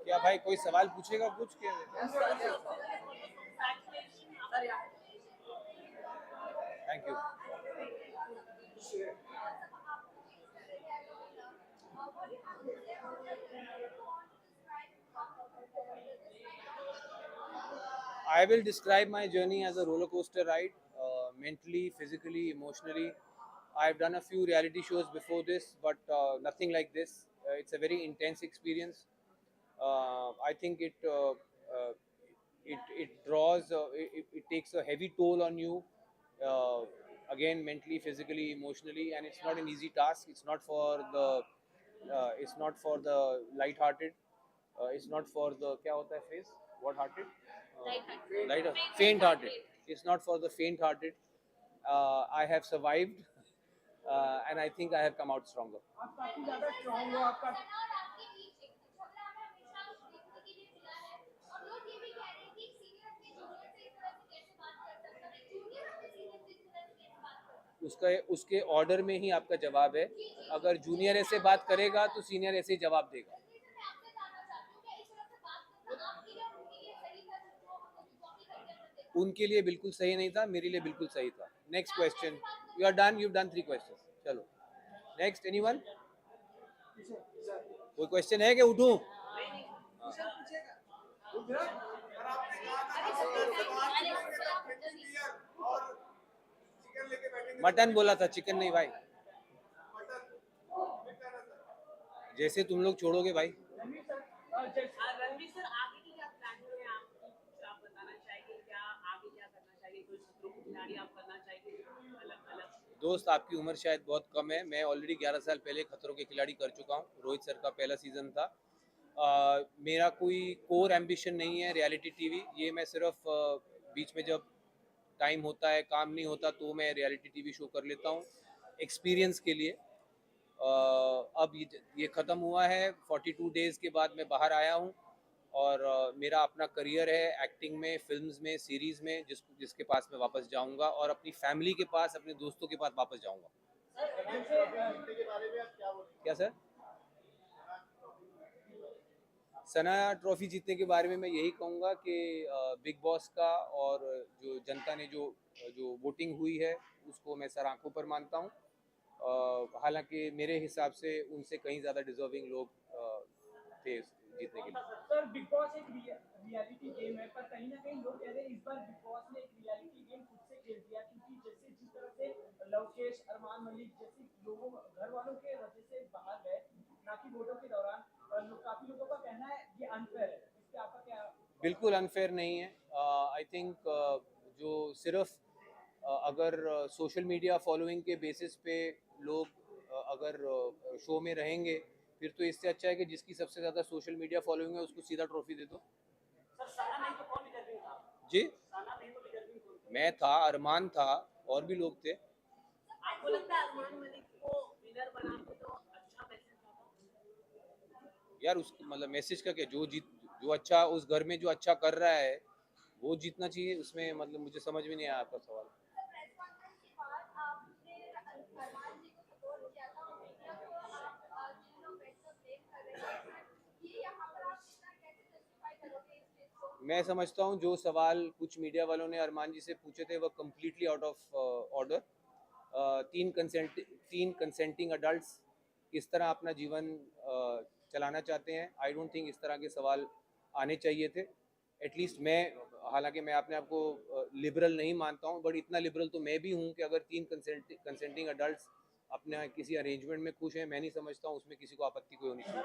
क्या भाई कोई सवाल पूछेगा कुछ के? Thank you. I will describe my journey as a roller coaster ride, mentally, physically, emotionally. I've done a few reality shows before this, but nothing like this. It's a very intense experience. I think it draws, it takes a heavy toll on you, uh, again mentally, physically, emotionally, and it's not an easy task. It's not for the light-hearted. It's not for the क्या होता है phrase? What hearted? Light faint hearted. It's not for the faint hearted. I have survived, and I think I have come out stronger. आप काफी ज्यादा strong हो आपका उसका उसके ऑर्डर में ही आपका जवाब है। अगर जूनियर ऐसे बात करेगा तो सीनियर ऐसे ही जवाब देगा। उनके लिए बिल्कुल सही नहीं था, मेरे लिए बिल्कुल सही था। Next question. You are done, you done 3 question. चलो नेक्स्ट। एनीवन? कोई क्वेश्चन है कि उठूं? मटन बोला था, चिकन नहीं भाई। जैसे तुम लोग छोड़ोगे भाई। रणवीर सर आगे की क्या प्लानिंग है आपकी? कुछ आप बताना चाहेंगे क्या? आगे क्या करना चाहिए? कोई खतरों के खिलाड़ी आप करना चाहेंगे? अलग-अलग दोस्त आपकी उम्र शायद बहुत कम है। मैं ऑलरेडी 11 साल पहले खतरों के खिलाड़ी कर चुका हूँ। रोहित सर का पहला सीजन था। मेरा कोई कोर एम्बिशन नहीं है रियलिटी टीवी। ये मैं सिर्फ बीच में जब टाइम होता है, काम नहीं होता, तो मैं रियलिटी टीवी शो कर लेता हूँ एक्सपीरियंस के लिए। अब ये ख़त्म हुआ है। 42 डेज़ के बाद मैं बाहर आया हूँ और मेरा अपना करियर है एक्टिंग में, फिल्म्स में, सीरीज़ में, जिसके पास मैं वापस जाऊँगा और अपनी फैमिली के पास, अपने दोस्तों के पास वापस जाऊँगा। क्या सर? सना ट्रॉफी जीतने के बारे में मैं यही कहूँगा कि बिग बॉस का और जो जनता ने जो जो वोटिंग हुई है उसको मैं सर आंखों पर मानता हूँ। हालांकि मेरे हिसाब से उनसे कहीं ज़्यादा डिजर्विंग लोग थे जीतने के लिए। सर बिग बॉस एक रियलिटी गेम है, पर कहीं ना कहीं लोग कह रहे हैं इस बार बिग बॉस ने एक रियलिटी गेम खुद से खेल दिया, क्योंकि जैसे जिस तरह से लवकेश, अरमान मलिक जैसे लोगों घर वालों के वजह से बाहर गए ना कि वोटों के दौरान, काफी लोगों का कहना है ये अनफेयर है। इस पे आपका क्या? बिल्कुल अनफेयर नहीं है। आई थिंक जो सिर्फ अगर सोशल मीडिया फॉलोइंग के बेसिस पे लोग अगर शो में रहेंगे, फिर तो इससे अच्छा है कि जिसकी सबसे ज़्यादा सोशल मीडिया फॉलोइंग है उसको सीधा ट्रॉफी दे दो। सर साना नहीं तो कौन डिजर्विंग था? जी साना नहीं तो डिजर्विंग कौन? मैं था, अरमान था, और भी लोग थे। आपको लगता है अरमान मलिक को विनर बनाते तो अच्छा मैसेज आता? यार उस मतलब मैसेज का क्या, जो अच्छा उस घर में जो अच्छा कर रहा है वो जीतना चाहिए। उसमें मतलब मुझे समझ में नहीं आया आपका सवाल। मैं समझता हूँ जो सवाल कुछ मीडिया वालों ने अरमान जी से पूछे थे वो कम्प्लीटली आउट ऑफ ऑर्डर। तीन कंसेंटिंग अडल्ट्स किस तरह अपना जीवन चलाना चाहते हैं, आई डोंट थिंक इस तरह के सवाल आने चाहिए थे। एटलीस्ट मैं, हालांकि मैं अपने आप को लिबरल नहीं मानता हूँ, बट इतना लिबरल तो मैं भी हूँ कि अगर तीन कंसेंटिंग अडल्ट्स अपने किसी अरेंजमेंट में खुश हैं, मैं नहीं समझता हूँ उसमें किसी को आपत्ति कोई होनी चाहिए।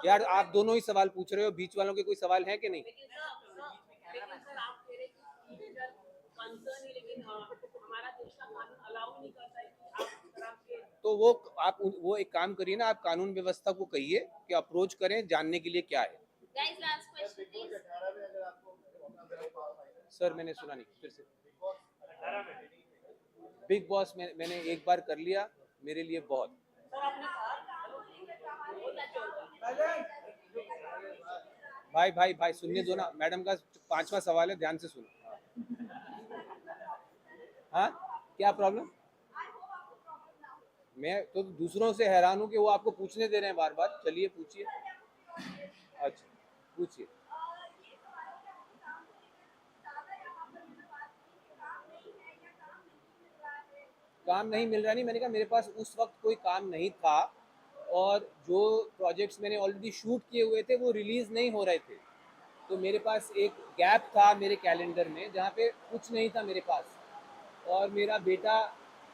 यार आप दोनों ही सवाल पूछ रहे हो, बीच वालों के कोई सवाल है कि नहीं? तो वो एक काम करिए ना, आप कानून व्यवस्था को कहिए कि अप्रोच करें जानने के लिए क्या है। सर मैंने सुना नहीं, फिर से। बिग बॉस मैंने एक बार कर लिया, मेरे लिए बहुत। भाई भाई भाई सुनने दो ना, मैडम का 5वां सवाल है, ध्यान से सुनो। हाँ क्या प्रॉब्लम? मैं तो दूसरों से हैरान हूँ कि वो आपको पूछने दे रहे हैं बार बार। चलिए पूछिए। अच्छा, पूछिए। काम नहीं मिल रहा नहीं, मैंने कहा मेरे पास उस वक्त कोई काम नहीं था, और जो प्रोजेक्ट्स मैंने ऑलरेडी शूट किए हुए थे वो रिलीज नहीं हो रहे थे। तो मेरे पास एक गैप था मेरे कैलेंडर में जहाँ पे कुछ नहीं था मेरे पास, और मेरा बेटा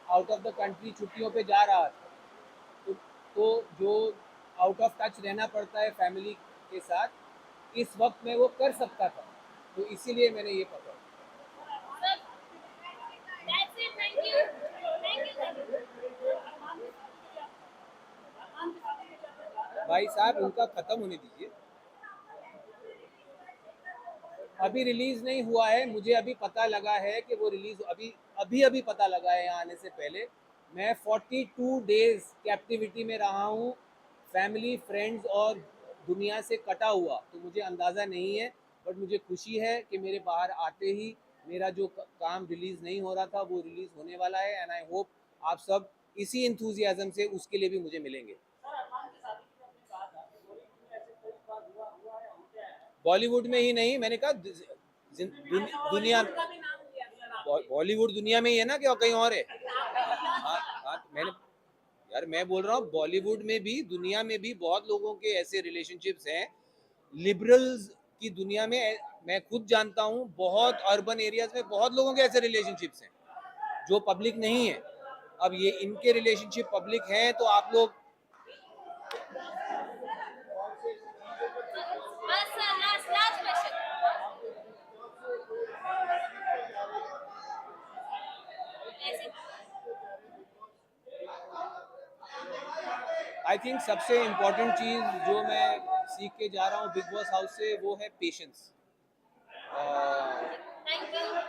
आउट ऑफ द कंट्री छुट्टियों पे जा रहा था। तो, तो जो आउट ऑफ टच रहना पड़ता है फैमिली के साथ, इस वक्त में वो कर सकता था, तो इसीलिए मैंने ये पकड़ा। That's it. Thank you. Thank you. Thank you. भाई साहब उनका खत्म होने दीजिए। अभी रिलीज नहीं हुआ है, मुझे अभी पता लगा है कि वो रिलीज अभी अभी अभी पता लगा है यहाँ आने से पहले। मैं 42 डेज कैप्टिविटी में रहा हूँ, फैमिली फ्रेंड्स और दुनिया से कटा हुआ, तो मुझे अंदाज़ा नहीं है। बट मुझे खुशी है कि मेरे बाहर आते ही मेरा जो काम रिलीज़ नहीं हो रहा था वो रिलीज़ होने वाला है, एंड आई होप आप सब इसी इंथुजियाज्म से उसके लिए भी मुझे मिलेंगे। बॉलीवुड में ही नहीं, मैंने कहा दुनिया, बॉलीवुड दुनिया में ही है ना, कि और कहीं और है? हाँ हाँ, तो मैंने, यार मैं बोल रहा हूँ बॉलीवुड में भी दुनिया में भी बहुत लोगों के ऐसे रिलेशनशिप्स हैं, लिबरल्स की दुनिया में। मैं खुद जानता हूँ बहुत अर्बन एरियाज में बहुत लोगों के ऐसे रिलेशनशिप्स हैं जो पब्लिक नहीं है। अब ये इनके रिलेशनशिप पब्लिक हैं तो आप लोग, Sir, last question. ऐसे आई थिंक सबसे इम्पोर्टेंट चीज़ जो मैं सीख के जा रहा हूँ बिग बॉस हाउस से वो है पेशेंस। Thank you.